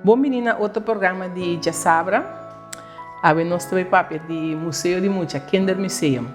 Bom menina, outro programa de Jassabra. Nós também papel de Museu de Mucha, Kindermuseum.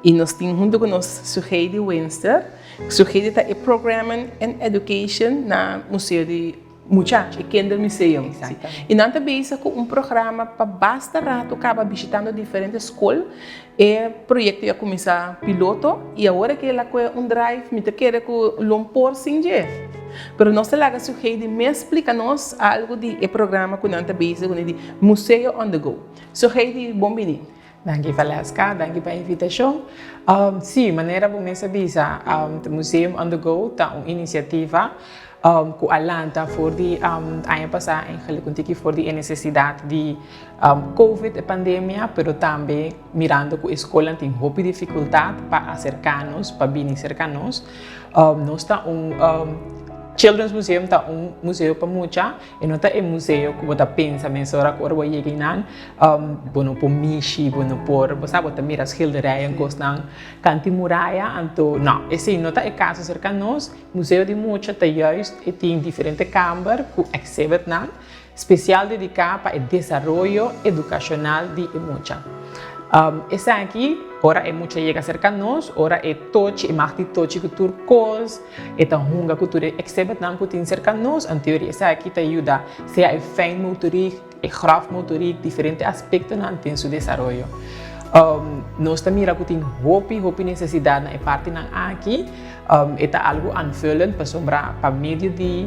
E nós temos junto com nós Suheidi Winster. Suheidi está em Programa and Education na Museu de Mucha, Kindermuseum. E nós também com programa para basta rato acaba visitando diferentes escolas. E o projeto ia começar piloto e agora que ela com drive, me quer que lompor sem jeito. Pero nós temos a Suheidi me explica-nos algo de programa que nós também de Museu on the Go. Suheidi, bom dia. Danke Valesca, danke pela invitação. Sim, maneira como me avisa, o Museum on the Go está uma iniciativa que alanta for de ano passado, eigenlijk for de necessidade de COVID e pandemia, pero também mirando que a escola tem muita dificuldade para acercar-nos, para vir cercar-nos. Nós está Children's Museum está museu para mucha e não está museu que você pensa mensura que orwa yegi nan bono por mishi bono por você bota mira schilderijen gosnang kanti muraya anto não esse não está caso cerca nós museu de mucha está juist e tem diferente câmara que exhibit nan especial dedicado para o desenvolvimento educacional de mucha. Essa aqui, ora é muito chega cerca de nós, ora é toque, é mais de toque que tu cos, é tão hunga que tu exhibit não que tem cerca de nós, em teoria essa aqui te ajuda, se é fine motoric, é grave motoric, diferentes aspectos não tem seu desenvolvimento. Nós também mira que tem hopi necessidade na parte não aqui, é algo anvullend para sombra para meio de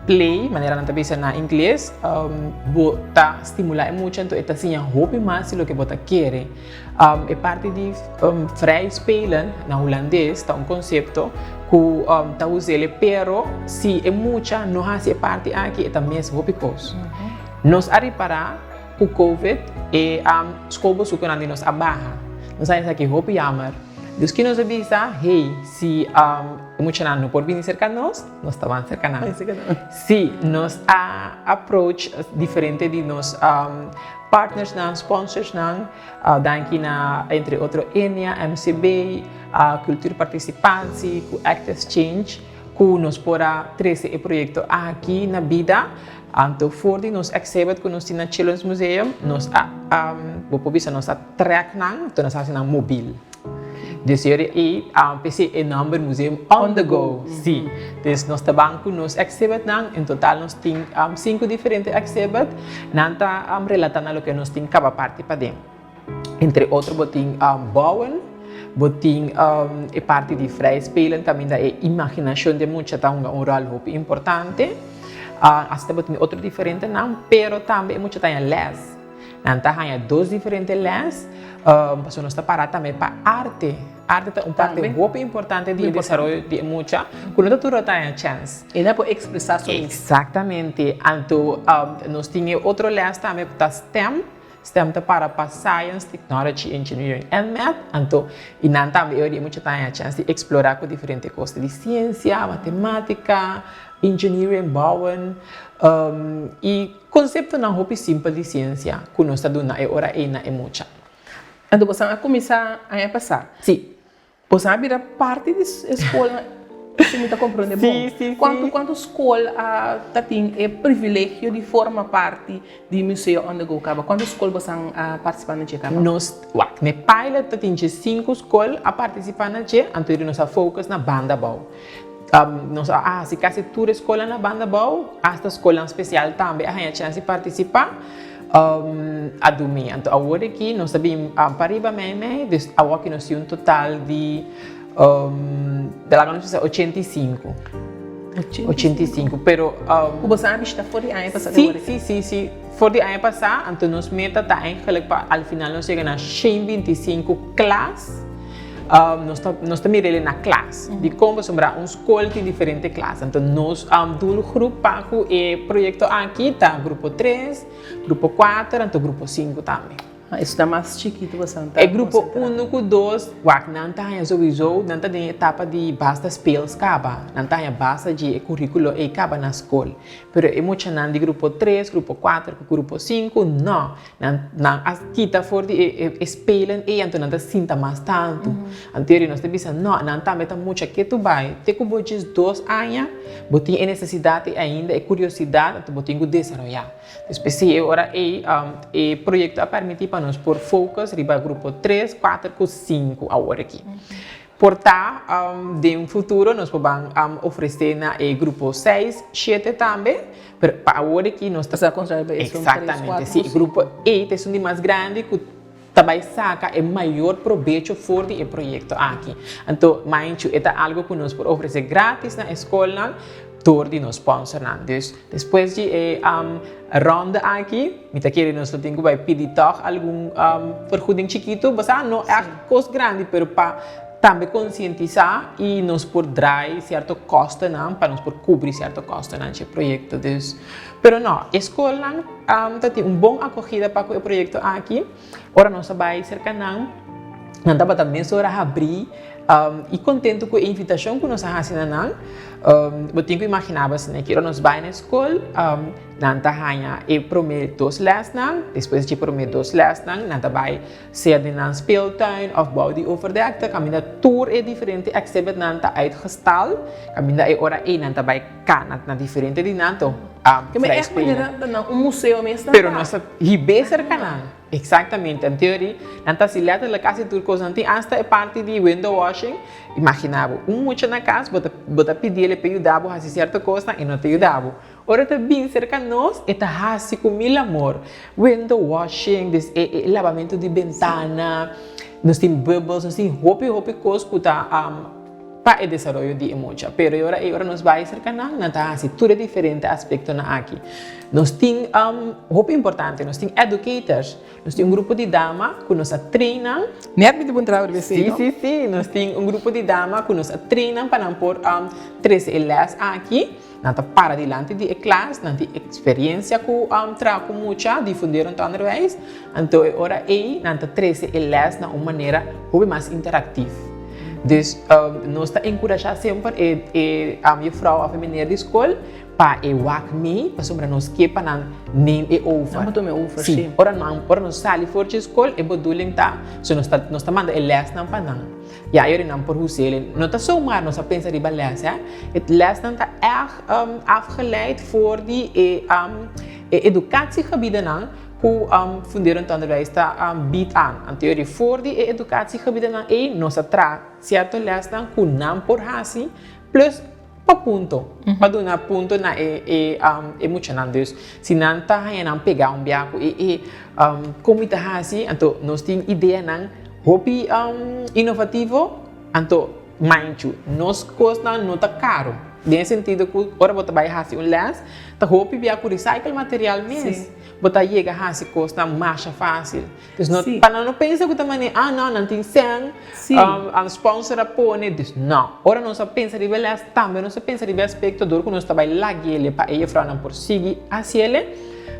play, maneira não também na inglês, bota estimular muito, então é assim hopi mais do que bota quer. É parte de vrij spelen na holandês, está conceito que está usando, pero se é muita não há se parte aqui, é também hopi coisa. Nós arribará o COVID e escola sucuna de nós abaixo. Nós sabemos aqui hopi jammer. Dus que nos avisa, hey, se muito não por vir cerca de nós estamos cerca de nós. Se nós approach diferente de nós partners não, sponsors não, daqui na entre outros ENIA, MCB, Cultura Participante, Act Exchange, que nos pora trazer o projeto aqui na vida. Então, for de nós exhibit que nós temos na Children's Museum, nós vou bisa nós track não, então nós fazemos móvel. Dus hier is een number museum on the go. Sim. Dus nós banco nos exhibit nang in total nós tem 5 diferentes exhibit nanta relatando a lo que nós tem cada parte para dentro. Entre outros botin bouwen, botin e parte de vrij spelen também da imaginação de muita tá um rol muito importante. Hasta botin outro diferente não, pero também muita tá em les. Nanta hanya 2 diferentes les. Nós está parado também para arte. Arte é parte muito importante do desenvolvimento de mucha. Quando tu tem a chance. E não pode expressar só isso. Exatamente. Então, nós temos outro les também para STEM. STEM está para Science, Technology, Engineering and Math. Então, e não também eu muita tem a chance de explorar com diferentes coisas de ciência, matemática, engineering, bouwen. E conceito não é simples de ciência. Que nós está dando é hora e na mucha. Então, você vai começar a passar? Sim. Você vai virar parte da escola, você me está compreendendo? Sim. Quanto escola tem o privilégio de formar parte do Museu on the Go? Quantas escolas você participar na Checaba? Nós, no pilot, temos 5 escolas a participar na Checaba, então nós focamos na banda bau. Nós, se quase toda escola na banda bau, esta escola especial também a gente chance de participar. A dormir. Então, agora aqui nós sabemos para riba mesmo, agora que nós temos um total de 85. 85, pero você sabe está fora de ano passado? Sim. Fora de ano passado, então nós meta tá eigenlijk para ao final nós chega na 125 classes. Nós estamos mirando na classe, de como sombrar escola de diferentes classes. Então, nós do grupo para o projeto aqui está grupo 3, grupo 4, então grupo 5 também. Isso está mais chiquito, você não É grupo 1 com 2, não tem sowieso, não tem etapa de basta spells caba, não tem basta de currículo e caba na escola. Pero é muito de grupo 3, grupo 4, grupo 5, não. Não, as kita for de spelen e então não sinta mais tanto. Anterior nós temos não tá meta muito que tu vai. Te que botes 2 anos, botin necessidade ainda e curiosidade, então botin que desenvolver. Especialmente agora é projeto a permitir para nós por focus riba grupo 3, 4, 5 agora aqui. Portar de um futuro nós podemos oferecer na grupo 6, 7 também, mas para agora aqui nós estamos exatamente, sim, grupo 8 é o mais grande que também saca o maior proveito for do projeto aqui. Então, mais é algo que nós podemos oferecer grátis na escola, door die nos sponsoren. Dus depois de ronda aqui, me tá querendo nós tenho que pedir toch algum vergoeding chiquito, mas não é coisa grande, pero para também conscientizar e nós por dar certo custo não, para nós por cobrir certo custo nesse projeto. Dus, pero não, a escola tem bom acolhida para o projeto aqui. Ora nós vai cerca não dá também sobre abrir e contento com a invitação que nós fazemos não. Eu tenho que imaginar assim, que nós vamos na escola, nós temos o primeiro 2 leses, depois de primeiro 2 leses, nós vai ser de een speeltuin of body overdekte, caminha tour é diferente, except nós uitgestald, caminha é hora e nós vai cá na diferente de nós, vrij spelen. Museu mesmo. Pero nós hibe cerca exatamente, em teoria, nós se leta la casa tour coisa não tem hasta a parte de window washing, imaginava muito na casa, bota pedir ele para ajudar a fazer certa coisa e não te ajudava. Ora tá bem cerca nós, e tá assim com mil amor, window washing, lavamento de ventana, nós tem bubbles, nós tem hopi coisa que tá para o desenvolvimento de emoção. Pero agora nós vai cerca não tá assim, tudo é diferente aspecto na aqui. Nós tem hopi importante, nós tem educators, nós tem grupo de dama que nos treinam. Net met de bom trabalho, sim, nós tem grupo de dama que nos treinam para não pôr 13 elas aqui. Nós para diante de classe, nós tem experiência com trago muita, difundiram tanto vez. Então agora nós 13 elas na uma maneira mais interativa. Dus nós está encorajar sempre a minha vrouw of meneer de escola para wak me, para sombra nós que para nem over. Não me over, sim. Ora nós sali for de escola e bedoeling tá, so nós tá manda les não para não. Ja, eu não por hoezel. Não tá só maar nós pensa de les, hè. Het les não tá afgeleid voor die educatiegebieden não. Hoe funderen onderwijs biedt aan. En theorie voor die educatiegebieden nós certo les com não por hasi plus pa punto. Pa do na punto na emocional. Dus se não tá não pegar biaco como tá hasi, então nós tem ideia não hobby inovativo, então mind nós costa não tá caro. Nesse sentido que ora você vai fazer les, tá hobby biaco recycle material mesmo. Bota chega a se costa mais fácil. Então, para não pensar que também não tem sem, sponsor a pôr, não. Ora não se pensa de beleza também, não se pensa de aspecto do que nós trabalhamos lá ele para ele para não por seguir assim ele.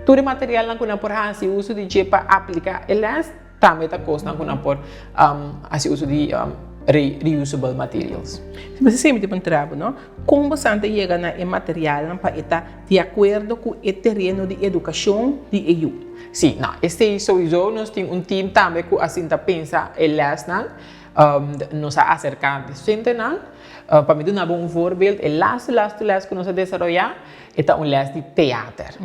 Todo material não por assim uso de je para aplicar elas também tá costa não por assim uso de reusable materials. Você sempre tem um trabalho, não? Como você chega na material para estar de acordo com o terreno de educação de EU? Sim, não. Este sowieso nós temos time também que assim tá pensa elas não, nos acercar de gente não. Para me dar um bom voorbeeld, o les que nós desenvolver é les de teatro.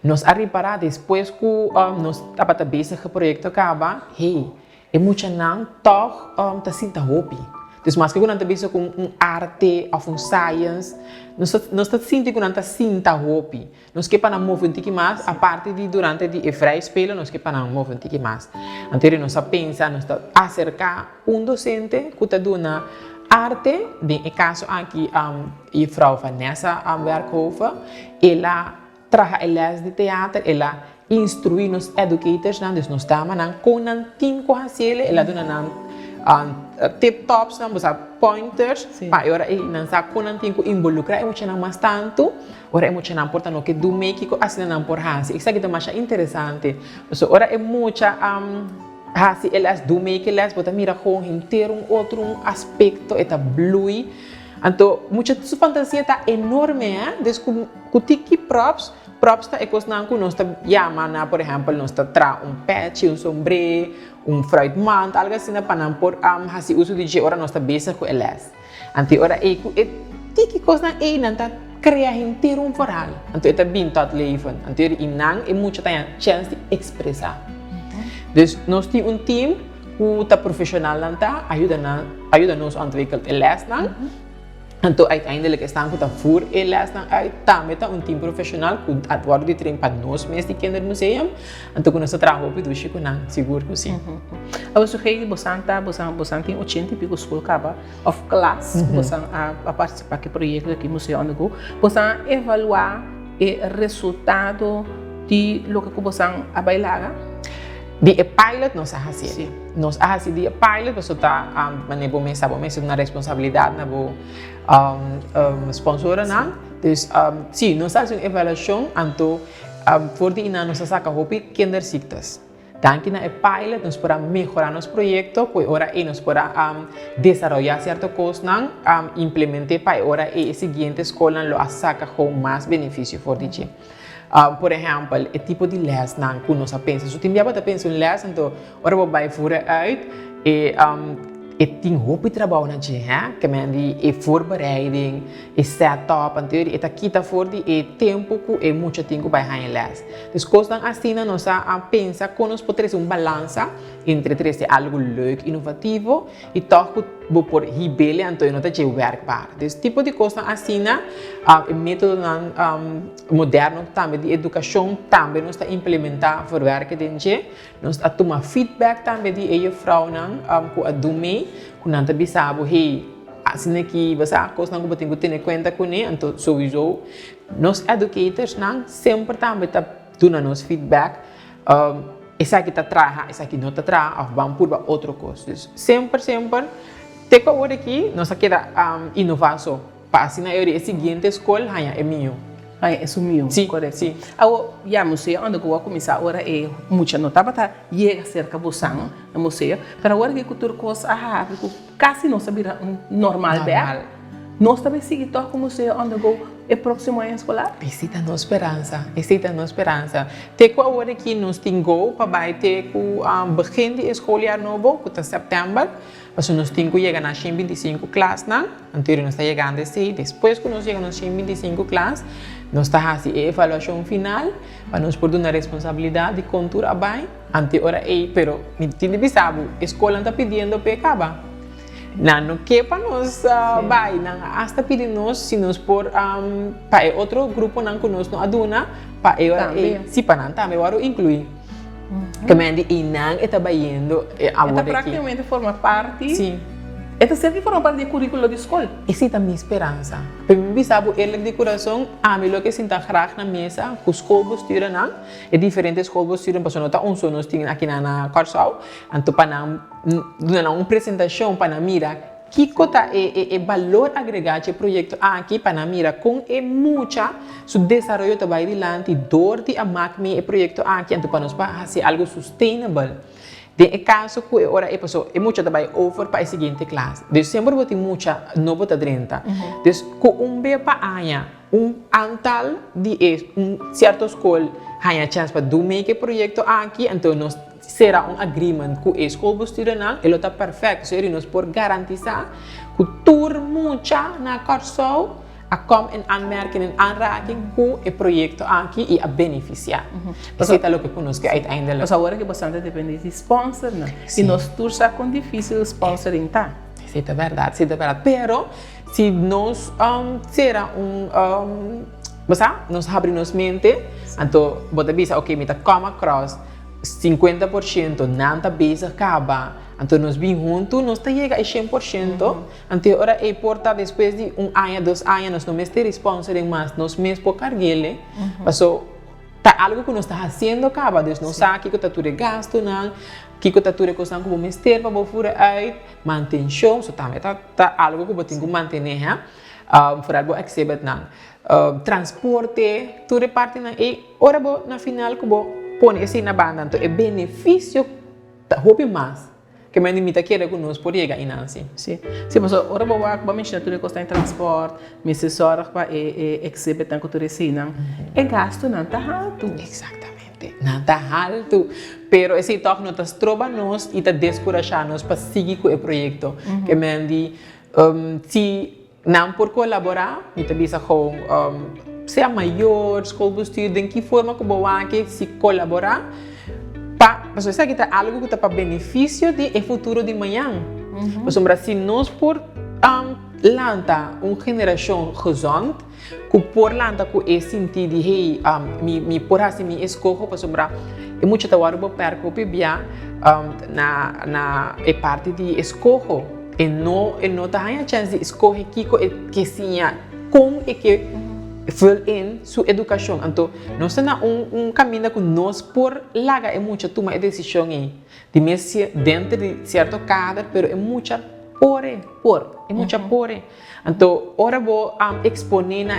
Nós a reparar depois que nós estava bezig com o projeto acaba, é muito não toch tá sinta hobby. Dus mas que quando bezig com arte ou science, nós tá sinta que não sinta hobby. Nós que para mover um pouco mais a parte de durante de vrij spelen, nós que para mover um pouco mais. Anterior nós pensa, nós tá acercar docente que tá dando arte, bem, em caso aqui a vrouw Vanessa Werkhoven, ela traga les de teatro, ela instruir nos educators, dus nós estamos com um team com ela dona tip tops na basta pointers Sim. pa ora não sa kunan tinko involucra emo chena mas tanto ora emo chena porta no que do make ko asina nan por hasi isso aqui também é interessante so ora é muita hasi elas do make elas bota mira com inteiro outro aspecto eta blue então muita sua fantasia tá enorme des ku tiki props tá é coisa não nós tá na por exemplo nós tá tra patch sombrero Freud month algo assim para não por hasi uso de ora nós tá besa com elas ante ora é ku tiki coisa não tá criar inteiro foral então tá bem tot leven ante inang é muita tá chance de expressar dus nós temos team que tá profissional tá ajuda nos a ontwikkelen elas então, uiteindelijk staan we voor les uit. Daarmee een team profissional que atuar de trein para nós mesmos de kindermuseum. Então, quando nós trabalhamos op dus je seguro que sim. A você que você tem 80 e pico school caba of class, você a participar que projeto aqui museu onde go, você evaluar o resultado de lo que você a bailar. Die pilot nós fazemos. Nós fazemos die pilot, você está manebo me uma responsabilidade na bo sponsora na. Dus sim, nós fazemos uma avaliação anto voor die ina nós saca hopi kinderziektes. Dan na pilot nós para melhorar nosso projeto, pois ora nós para desarrollar certas coisas nan implementar para ora seguinte escola lo saca com mais benefício for die. Por exemplo, o tipo de les que nós pensamos. Se você pensa em les, então, ora vou vai fora uit e tem hoop trabalho na gente, que é voorbereiding, é setup, então, é aqui tá fora de tempo que é muito tempo para fazer les. Então, coisas assim, nós pensa que nós podemos ter balança entre três algo leuk, inovativo e toch vou por rebelde, então não está werkbaar. Dus tipo de coisa assim, o método moderno também de educação também nós está implementar para werken dentro. Nós está tomar feedback também de eie vrouw com a dumi, com nanta bisabo hey assim aqui você a coisa não tem que ter em conta com ele, então sowieso nós educators sempre também tá dando nos feedback. Essa aqui está traga, essa aqui não está traga, ou vamos por outra coisa. Sempre te que agora aqui, nós queda inovação. Para assim na a seguinte escola, é meu. É isso mesmo, sim, correto. Sim. Já museu onde eu vou começar agora é muita notava tá chega cerca de no museu, para agora que cultura coisa quase não sabia normal bem. Nós também seguimos todo o museu onde eu vou é próximo ano escolar. Existe no esperança. Te que agora aqui nós temos para vai ter o begin de escola novo, que é setembro. Mas nós temos que chegar na 25 classe, anterior nós está chegando assim, depois que nós chegamos na 25 classe, nós está fazendo a avaliação final, para nós poder dar responsabilidade de contura bem, ante hora pero me tem de saber, a escola está pedindo para acabar. Não que para nós vai, não hasta pedir nós se nós por para outro grupo não conosco não aduna, para eu se para não também eu incluir. Que me andi inang está baindo agora aqui. Praticamente forma parte. Sim. Esta sempre forma parte do currículo da escola. Essa é a minha esperança. Para mim, sabe, ele de coração, a mim lo que sinta graag na mesa, com escolas estiram não, é diferente escolas estiram, para nós um só nós temos aqui na Corsal, então para uma apresentação para mira que cota é valor agregado do projeto aqui para mira com muita su desenvolvimento vai adiante dor de amakmi o projeto aqui então para nós fazer algo sustainable. De caso que agora é muito trabalho over para a seguinte classe. De sempre vou ter muita novo talento. Dus com bem para anha antal de certa escola há chance para do make projeto aqui então nós será agreement com a escola estudantil ele está perfeito seria nós por garantizar que tur muita na Corsal a kom en aanmerking en aanraking com o projeto aqui e a beneficiar. Isso é o que conosco uiteindelijk. Mas agora que bastante depende de sponsor, né? E nós tursa com difícil sponsoring tá. Isso é verdade. Pero se nós será nós abrimos mente, então bota bisa, ok, me tá come across 50% não tá bisa acaba. Então, nós bem juntos, nós chega a 100%. Então, agora é importante, depois de ano, 2 anos, nós não temos sponsoring mais, nós mesmos por carregar. Passou, tá algo que nós está fazendo acaba, dus não sabe que tá tudo gasto não, que tá tudo costando como mister para fora aí, manutenção, so também tá algo que você tem que manter, né? Para algo exhibit não, transporte, tudo parte não, e ora bo na final que bo põe assim na banda, então é benefício, tá hobby mais. Que me limita que era conosco por chegar em assim. Sim, sim, mas ora boa, para mexer tudo custa em transporte, me assessora para exibir tanto tudo assim, não? É gasto não tá alto. Exatamente, não tá alto. Pero esse toque não está trova nós e está descorajar nós para seguir com o projeto. Que me diz, se não por colaborar, me avisa com seja maior, escola estudo, de que forma que boa que se colaborar. Mas isso aqui é algo que está para benefício do futuro de amanhã. Mas se nós por lançar uma geração gezond, que por lançar com esse sentido de hey, me por assim me escolho para sobrar e muito trabalho para perco bia na parte de escolho e não tá a chance de escolher que sia com e que fill in sua educação. Então, nós temos caminho que nós por larga é muito tomar a decisão aí, de mesmo dentro de certo cadro, pero é muita é muita pore. Então, ora vou exponer na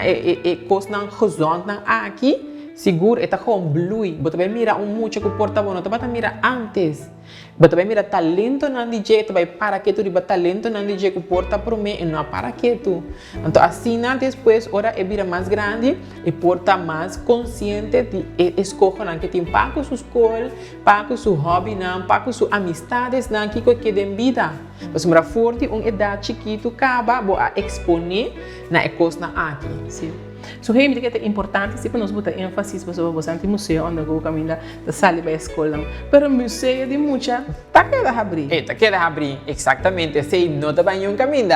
coisa não gezond na aqui, seguro está com blue, você vai mirar muito que porta bom, você vai mirar antes. Você vai mirar talento na DJ, você vai para que tu riba talento na DJ que porta para mim e não para que tu. Então assim depois ora é vira mais grande e porta mais consciente de escolher que tem para sua escola, para seu hobby, não, para suas amistades, não que tem vida. Mas uma forte uma idade chiquito acaba a exponer na coisa aqui. Sim. So, é importante se nós botar ênfase para o bastante museu onde o caminho da sala da escola. Mas o museu de muita tá querendo abrir. Tá querendo abrir, exatamente. Se não está bem um caminho.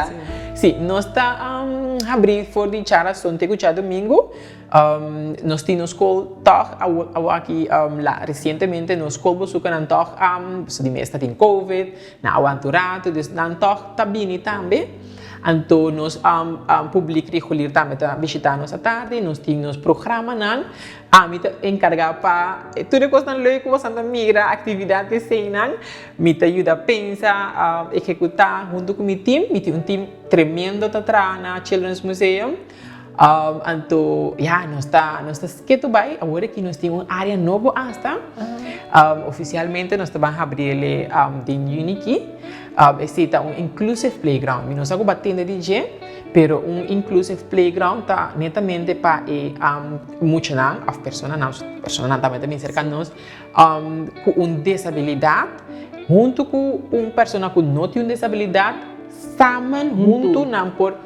Sim, nós está abrir for de chara sonte que domingo. Nós temos escola toc aqui lá recentemente nós escola busca nan toc de mês está em covid, na aventurado, dus nan toc tá bem também. Então, nós público regular também está visitando à tarde, nós temos programa nan, me encargar para tudo que nós leu que você mira atividades assim nan, me ajuda a pensar, executar junto com o time, me tem time tremendo tá na Children's Museum. Então, nós que tu vai agora que nós temos uma área nova hasta oficialmente nós estamos abrir de Unity. Esse é inclusive playground. Nós estamos batendo DJ, pero inclusive playground está netamente para muitas as pessoas também cerca de nós com disabilidade, junto com pessoa que não tem disabilidade, samen junto não por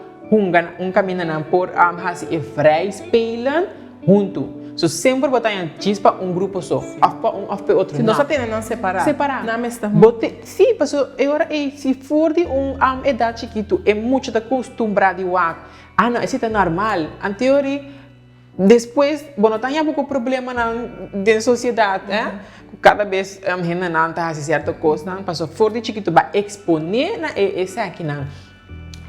caminho não por fazer vrij spelen junto. So sempre botar chispa grupo só, para outro. Se nós temos não separar. Não está. Sim, porque agora se for de idade chiquito é muito acostumado a não, isso é normal. Em teoria, depois, não tem pouco problema na sociedade, cada vez a gente não está fazendo certa coisa, porque for de chiquito vai exponer na esse aqui não.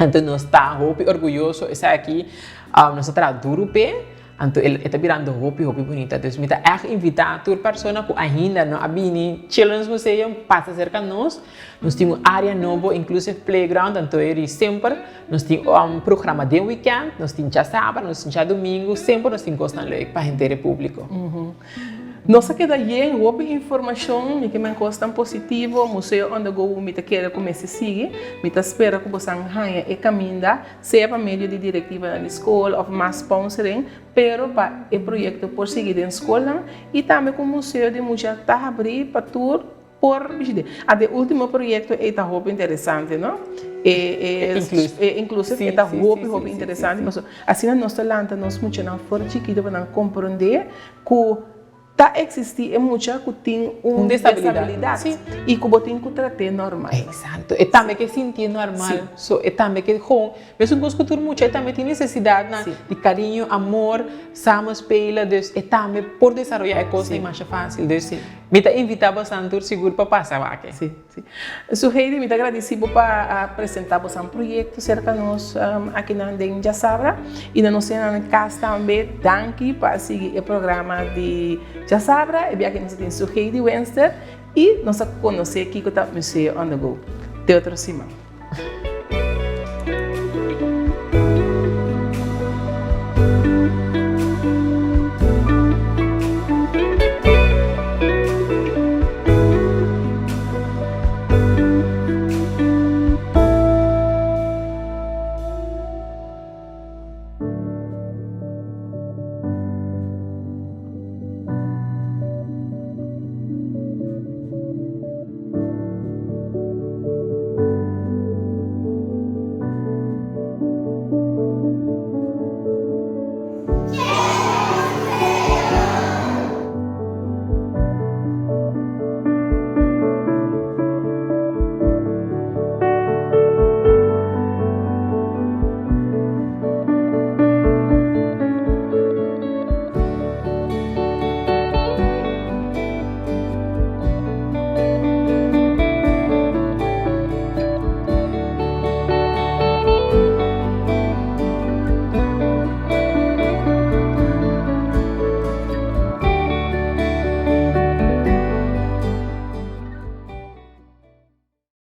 Então nós está orgulhoso esse aqui, nós está duro pé. Então ele está virando hobby bonita. Então me está invitar a pessoa que ainda não abini Children's Museum passa cerca de nós. Nós temos área nova, inclusive playground. Então ele sempre nós temos programa de weekend, nós temos já sábado, nós temos já domingo, sempre nós temos coisa para gente público. Nós queda aí houve informação que me encosta positivo, o museu onde eu me quer começar a seguir, me espera que você ganhe e caminha, seja para meio de diretiva da escola ou mais sponsoring, pero para o projeto por seguir na escola e também com o museu de muita tá abrir para tour por visita. O último projeto é muito interessante, não? Inclusive é muito interessante, mas assim nós talanta nós muito não for chiquito para compreender que tá existir muita que tem disabilidade sim. E que botem que tratar normal. Exato. E também que sentir normal. So, e também que com, mesmo que escutar muito, e também tem necessidade de carinho, amor, sama espelha, e também por desenvolver a coisa mais fácil. Me tá invitar bastante seguro para passar aqui. Sim, sim. Sujeito, me agradecido para apresentar um projeto cerca de nós aqui na Andenja Sabra e na nossa casa também, danke para seguir o programa de Jasabra, e aqui nós temos Sujeito Wenster e nós conhecer aqui o Museu on the Go. Até outra semana.